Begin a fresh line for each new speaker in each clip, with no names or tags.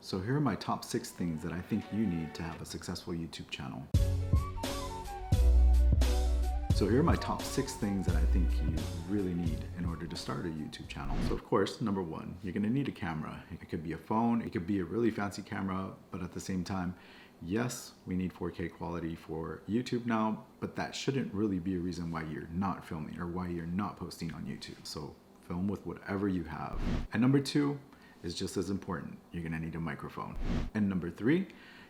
So here are my top 6 things that I think you need to have a successful YouTube channel. So here are my top 6 things that I think you really need in order to start a YouTube channel. So of course, number 1, you're gonna need a camera. It could be a phone, it could be a really fancy camera, but at the same time, yes, we need 4K quality for YouTube now, but that shouldn't really be a reason why you're not filming or why you're not posting on YouTube. So film with whatever you have. And number 2 is just as important. You're gonna need a microphone. And number 3,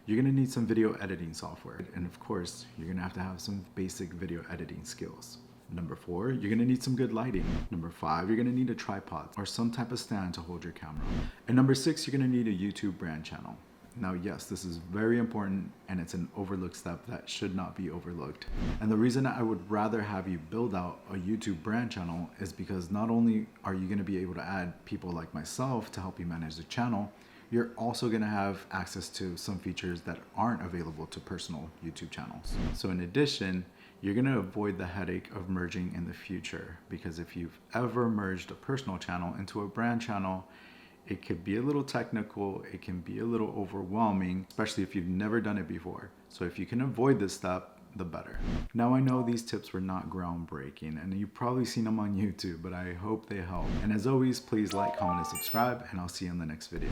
you're gonna need some video editing software. And of course, you're gonna have to have some basic video editing skills. Number 4, you're gonna need some good lighting. Number 5, you're gonna need a tripod or some type of stand to hold your camera. And number 6, you're gonna need a YouTube brand channel. Now, yes, this is very important and it's an overlooked step that should not be overlooked. And the reason I would rather have you build out a YouTube brand channel is because not only are you gonna be able to add people like myself to help you manage the channel, you're also gonna have access to some features that aren't available to personal YouTube channels. So in addition, you're gonna avoid the headache of merging in the future, because if you've ever merged a personal channel into a brand channel, it could be a little technical, it can be a little overwhelming, especially if you've never done it before. So if you can avoid this step, the better. Now I know these tips were not groundbreaking and you've probably seen them on YouTube, but I hope they help. And as always, please like, comment, and subscribe, and I'll see you in the next video.